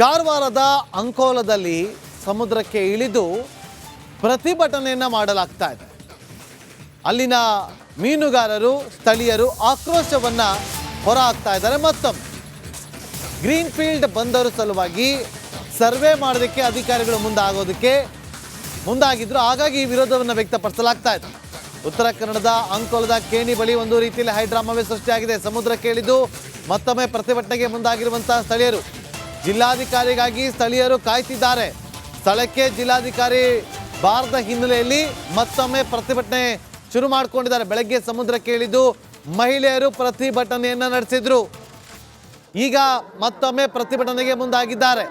ಕಾರವಾರದ ಅಂಕೋಲದಲ್ಲಿ ಸಮುದ್ರಕ್ಕೆ ಇಳಿದು ಪ್ರತಿಭಟನೆಯನ್ನು ಮಾಡಲಾಗ್ತಾ ಇದೆ. ಅಲ್ಲಿನ ಮೀನುಗಾರರು ಸ್ಥಳೀಯರು ಆಕ್ರೋಶವನ್ನು ಹೊರಹಾಕ್ತಾ ಇದ್ದಾರೆ. ಮತ್ತೊಮ್ಮೆ ಗ್ರೀನ್ ಫೀಲ್ಡ್ ಬಂದರು ಸಲುವಾಗಿ ಸರ್ವೆ ಮಾಡೋದಕ್ಕೆ ಅಧಿಕಾರಿಗಳು ಮುಂದಾಗಿದ್ರು. ಹಾಗಾಗಿ ಈ ವಿರೋಧವನ್ನು ವ್ಯಕ್ತಪಡಿಸಲಾಗ್ತಾ ಇದೆ. ಉತ್ತರ ಕನ್ನಡದ ಅಂಕೋಲದ ಕೇಣಿ ಬಳಿ ಒಂದು ರೀತಿಯಲ್ಲಿ ಹೈಡ್ರಾಮಾವೇ ಸೃಷ್ಟಿಯಾಗಿದೆ. ಸಮುದ್ರಕ್ಕೆ ಇಳಿದು ಮತ್ತೊಮ್ಮೆ ಪ್ರತಿಭಟನೆಗೆ ಮುಂದಾಗಿರುವಂತಹ ಸ್ಥಳೀಯರು ಜಿಲ್ಲಾಧಿಕಾರಿಗಾಗಿ ಸ್ಥಳೀಯರು ಕಾಯ್ತಿದ್ದಾರೆ. ಸ್ಥಳಕ್ಕೆ ಜಿಲ್ಲಾಧಿಕಾರಿ ಬಾರದ ಹಿನ್ನೆಲೆಯಲ್ಲಿ ಮತ್ತೊಮ್ಮೆ ಪ್ರತಿಭಟನೆ ಶುರು ಮಾಡಿಕೊಂಡಿದ್ದಾರೆ. ಬೆಳಗ್ಗೆ ಸಮುದ್ರಕ್ಕೆ ಇಳಿದು ಮಹಿಳೆಯರು ಪ್ರತಿಭಟನೆಯನ್ನ ನಡೆಸಿದ್ರು. ಈಗ ಮತ್ತೊಮ್ಮೆ ಪ್ರತಿಭಟನೆಗೆ ಮುಂದಾಗಿದ್ದಾರೆ.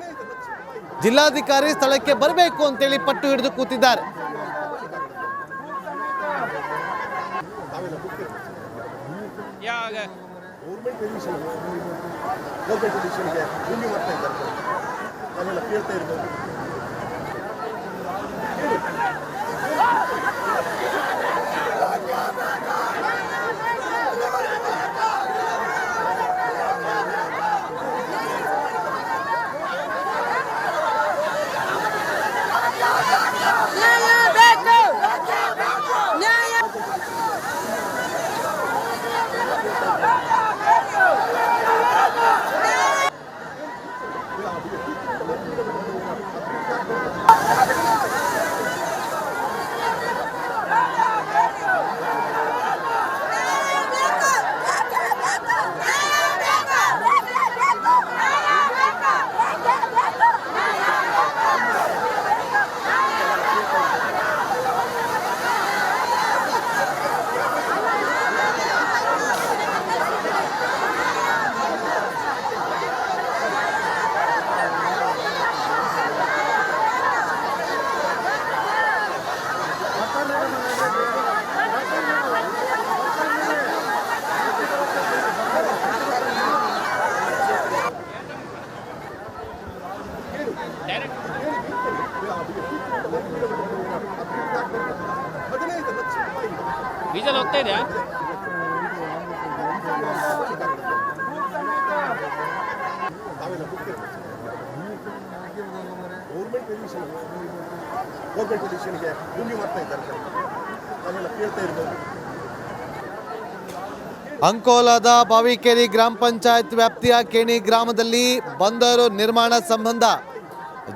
ಜಿಲ್ಲಾಧಿಕಾರಿ ಸ್ಥಳಕ್ಕೆ ಬರಬೇಕು ಅಂತೇಳಿ ಪಟ್ಟು ಹಿಡಿದು ಕೂತಿದ್ದಾರೆ. ಡೀಸೆಲ್ ಹೋಗ್ತಾ ಇದೆಯಾ? ಅಂಕೋಲಾದ ಬಾವಿಕೇರಿ ಗ್ರಾಮ ಪಂಚಾಯತ್ ವ್ಯಾಪ್ತಿಯ ಕೇಣಿ ಗ್ರಾಮದಲ್ಲಿ ಬಂದರು ನಿರ್ಮಾಣ ಸಂಬಂಧ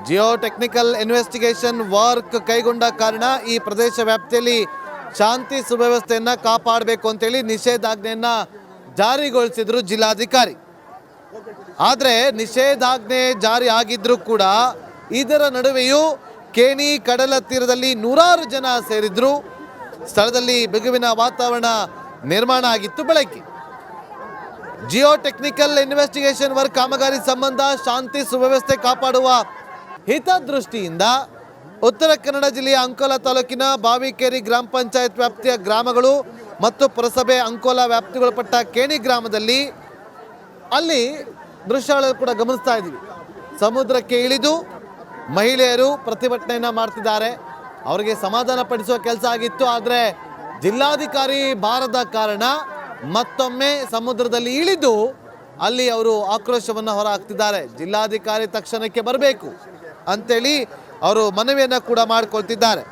ಜಿಯೋ ಟೆಕ್ನಿಕಲ್ ಇನ್ವೆಸ್ಟಿಗೇಷನ್ ವರ್ಕ್ ಕೈಗೊಂಡ ಕಾರಣ ಈ ಪ್ರದೇಶ ವ್ಯಾಪ್ತಿಯಲ್ಲಿ ಶಾಂತಿ ಸುವ್ಯವಸ್ಥೆಯನ್ನ ಕಾಪಾಡಬೇಕು ಅಂತೇಳಿ ನಿಷೇಧಾಜ್ಞೆಯನ್ನ ಜಾರಿಗೊಳಿಸಿದ್ರು ಜಿಲ್ಲಾಧಿಕಾರಿ. ಆದರೆ ನಿಷೇಧಾಜ್ಞೆ ಜಾರಿ ಆಗಿದ್ರೂ ಕೂಡ ಇದರ ನಡುವೆಯೂ ಕೇಣಿ ಕಡಲ ತೀರದಲ್ಲಿ ನೂರಾರು ಜನ ಸೇರಿದ್ರು. ಸ್ಥಳದಲ್ಲಿ ಬಿಗುವಿನ ವಾತಾವರಣ ನಿರ್ಮಾಣ ಆಗಿತ್ತು. ಬೆಳಗ್ಗೆ ಜಿಯೋ ಟೆಕ್ನಿಕಲ್ ಇನ್ವೆಸ್ಟಿಗೇಷನ್ ವರ್ಕ್ ಕಾಮಗಾರಿ ಸಂಬಂಧ ಶಾಂತಿ ಸುವ್ಯವಸ್ಥೆ ಕಾಪಾಡುವ ಹಿತದೃಷ್ಟಿಯಿಂದ ಉತ್ತರ ಕನ್ನಡ ಜಿಲ್ಲೆಯ ಅಂಕೋಲಾ ತಾಲೂಕಿನ ಬಾವಿಕೇರಿ ಗ್ರಾಮ ಪಂಚಾಯತ್ ವ್ಯಾಪ್ತಿಯ ಗ್ರಾಮಗಳು ಮತ್ತು ಪುರಸಭೆ ಅಂಕೋಲಾ ವ್ಯಾಪ್ತಿಗೊಳಪಟ್ಟ ಕೇಣಿ ಗ್ರಾಮದಲ್ಲಿ ಅಲ್ಲಿ ದೃಶ್ಯಗಳನ್ನು ಕೂಡ ಗಮನಿಸ್ತಾ ಇದ್ದೀವಿ. ಸಮುದ್ರಕ್ಕೆ ಇಳಿದು ಮಹಿಳೆಯರು ಪ್ರತಿಭಟನೆಯನ್ನು ಮಾಡ್ತಿದ್ದಾರೆ. ಅವರಿಗೆ ಸಮಾಧಾನ ಪಡಿಸುವ ಕೆಲಸ ಆಗಿತ್ತು. ಆದರೆ ಜಿಲ್ಲಾಧಿಕಾರಿ ಬಾರದ ಕಾರಣ ಮತ್ತೊಮ್ಮೆ ಸಮುದ್ರದಲ್ಲಿ ಇಳಿದು ಅಲ್ಲಿ ಅವರು ಆಕ್ರೋಶವನ್ನು ಹೊರಹಾಕ್ತಿದ್ದಾರೆ. ಜಿಲ್ಲಾಧಿಕಾರಿ ತಕ್ಷಣಕ್ಕೆ ಬರಬೇಕು ಅಂತೇಳಿ ಅವರು ಮನವಿಯನ್ನು ಕೂಡ ಮಾಡಿಕೊಳ್ತಿದ್ದಾರೆ.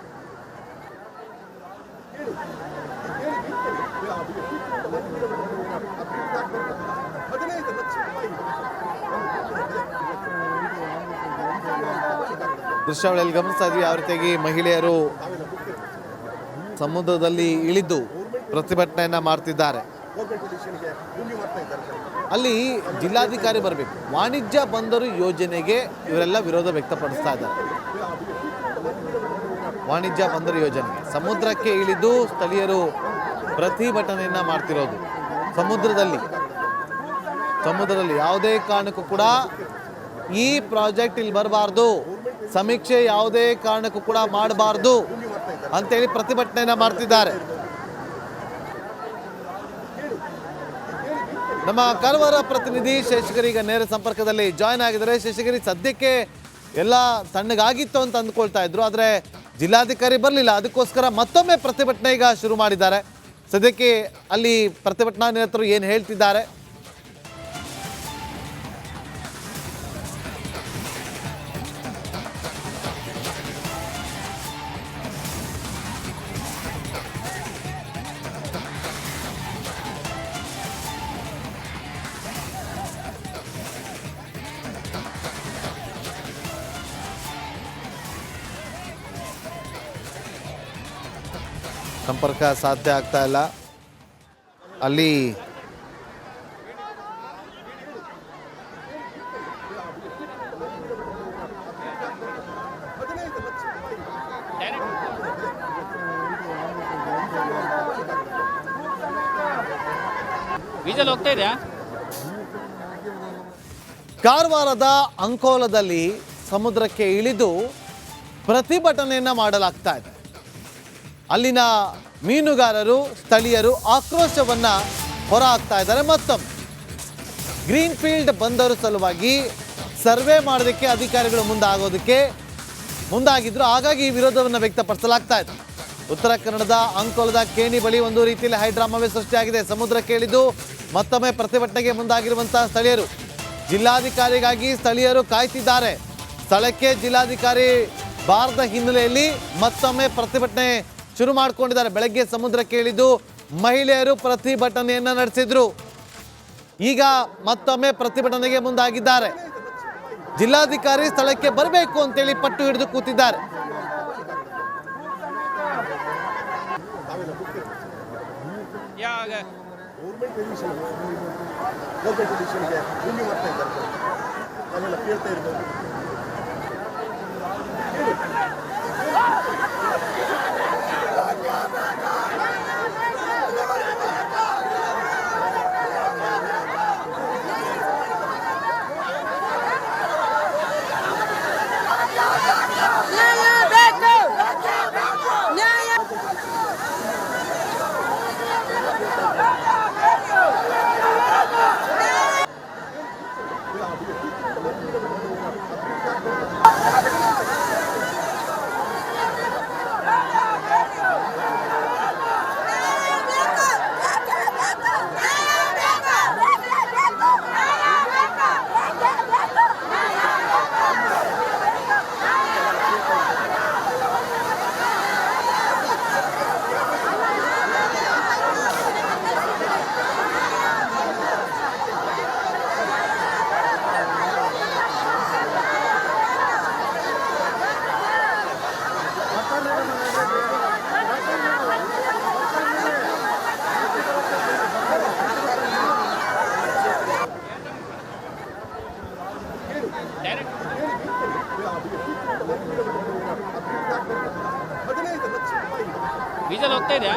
ದೃಶ್ಯಾವಳಿಯಲ್ಲಿ ಗಮನಿಸ್ತಾ ಇದ್ವಿ ಯಾವ ರೀತಿಯಾಗಿ ಮಹಿಳೆಯರು ಸಮುದ್ರದಲ್ಲಿ ಇಳಿದು ಪ್ರತಿಭಟನೆಯನ್ನ ಮಾಡ್ತಿದ್ದಾರೆ. ಅಲ್ಲಿ ಜಿಲ್ಲಾಧಿಕಾರಿ ಬರಬೇಕು. ವಾಣಿಜ್ಯ ಬಂದರು ಯೋಜನೆಗೆ ಇವರೆಲ್ಲ ವಿರೋಧ ವ್ಯಕ್ತಪಡಿಸ್ತಾ ಇದ್ದಾರೆ. ವಾಣಿಜ್ಯ ಬಂದರು ಯೋಜನೆ ಸಮುದ್ರಕ್ಕೆ ಇಳಿದು ಸ್ಥಳೀಯರು ಪ್ರತಿಭಟನೆಯನ್ನ ಮಾಡ್ತಿರೋದು. ಸಮುದ್ರದಲ್ಲಿ ಯಾವುದೇ ಕಾರಣಕ್ಕೂ ಕೂಡ ಈ ಪ್ರಾಜೆಕ್ಟ್ ಇಲ್ಲಿ ಬರಬಾರ್ದು, ಸಮೀಕ್ಷೆ ಯಾವುದೇ ಕಾರಣಕ್ಕೂ ಕೂಡ ಮಾಡಬಾರ್ದು ಅಂತೇಳಿ ಪ್ರತಿಭಟನೆಯನ್ನ ಮಾಡ್ತಿದ್ದಾರೆ. ನಮ್ಮ ಕಾರವಾರ ಪ್ರತಿನಿಧಿ ಶೇಷಗಿರಿ ಈಗ ನೇರ ಸಂಪರ್ಕದಲ್ಲಿ ಜಾಯ್ನ್ ಆಗಿದ್ದಾರೆ. ಶೇಷಗಿರಿ, ಸದ್ಯಕ್ಕೆ ಎಲ್ಲ ತಣ್ಣಗಾಗಿತ್ತು ಅಂತ ಅಂದ್ಕೊಳ್ತಾ ಇದ್ರು, ಆದರೆ ಜಿಲ್ಲಾಧಿಕಾರಿ ಬರಲಿಲ್ಲ, ಅದಕ್ಕೋಸ್ಕರ ಮತ್ತೊಮ್ಮೆ ಪ್ರತಿಭಟನೆ ಈಗ ಶುರು ಮಾಡಿದ್ದಾರೆ. ಸದ್ಯಕ್ಕೆ ಅಲ್ಲಿ ಪ್ರತಿಭಟನಾ ನಿರತರು ಏನು ಹೇಳ್ತಿದ್ದಾರೆ? ಸಂಪರ್ಕ ಸಾಧ್ಯ ಆಗ್ತಾ ಇಲ್ಲ. ಅಲ್ಲಿ ವಿಜಲ್ ಹೋಗ್ತಾ ಇದೆಯಾ? ಕಾರವಾರದ ಅಂಕೋಲದಲ್ಲಿ ಸಮುದ್ರಕ್ಕೆ ಇಳಿದು ಪ್ರತಿಭಟನೆಯನ್ನು ಮಾಡಲಾಗ್ತಾ ಇದೆ. ಅಲ್ಲಿನ ಮೀನುಗಾರರು ಸ್ಥಳೀಯರು ಆಕ್ರೋಶವನ್ನು ಹೊರಹಾಕ್ತಾ ಇದ್ದಾರೆ. ಮತ್ತೊಮ್ಮೆ ಗ್ರೀನ್ ಫೀಲ್ಡ್ ಬಂದರು ಸಲುವಾಗಿ ಸರ್ವೆ ಮಾಡೋದಕ್ಕೆ ಅಧಿಕಾರಿಗಳು ಮುಂದಾಗಿದ್ರು. ಹಾಗಾಗಿ ಈ ವಿರೋಧವನ್ನು ವ್ಯಕ್ತಪಡಿಸಲಾಗ್ತಾ ಇದೆ. ಉತ್ತರ ಕನ್ನಡದ ಅಂಕೋಲದ ಕೇಣಿ ಬಳಿ ಒಂದು ರೀತಿಯಲ್ಲಿ ಹೈಡ್ರಾಮಾವೇ ಸೃಷ್ಟಿಯಾಗಿದೆ. ಸಮುದ್ರಕ್ಕೆ ಇಳಿದು ಮತ್ತೊಮ್ಮೆ ಪ್ರತಿಭಟನೆಗೆ ಮುಂದಾಗಿರುವಂತಹ ಸ್ಥಳೀಯರು, ಜಿಲ್ಲಾಧಿಕಾರಿಗಾಗಿ ಸ್ಥಳೀಯರು ಕಾಯ್ತಿದ್ದಾರೆ. ಸ್ಥಳಕ್ಕೆ ಜಿಲ್ಲಾಧಿಕಾರಿ ಬಾರದ ಹಿನ್ನೆಲೆಯಲ್ಲಿ ಮತ್ತೊಮ್ಮೆ ಪ್ರತಿಭಟನೆ ಶುರು ಮಾಡಿಕೊಂಡಿದ್ದಾರೆ. ಬೆಳಗ್ಗೆ ಸಮುದ್ರಕ್ಕೆ ಇಳಿದು ಮಹಿಳೆಯರು ಪ್ರತಿಭಟನೆಯನ್ನು ನಡೆಸಿದ್ರು. ಈಗ ಮತ್ತೊಮ್ಮೆ ಪ್ರತಿಭಟನೆಗೆ ಮುಂದಾಗಿದ್ದಾರೆ. ಜಿಲ್ಲಾಧಿಕಾರಿ ಸ್ಥಳಕ್ಕೆ ಬರಬೇಕು ಅಂತೇಳಿ ಪಟ್ಟು ಹಿಡಿದು ಕೂತಿದ್ದಾರೆ. ಗೌರ್ಮೆಂಟ್ ಡಿಸಿಷನ್ಗೆ ಭೂಮಿ ಮಾಡ್ತಾ ಇದ್ದಾರೆ. ನಾನೆಲ್ಲ ಕೇಳ್ತಾ ಇರ್ಬೋದು. ವಿಜಲ್ ಹೋಗ್ತಾ ಇದೆಯಾ?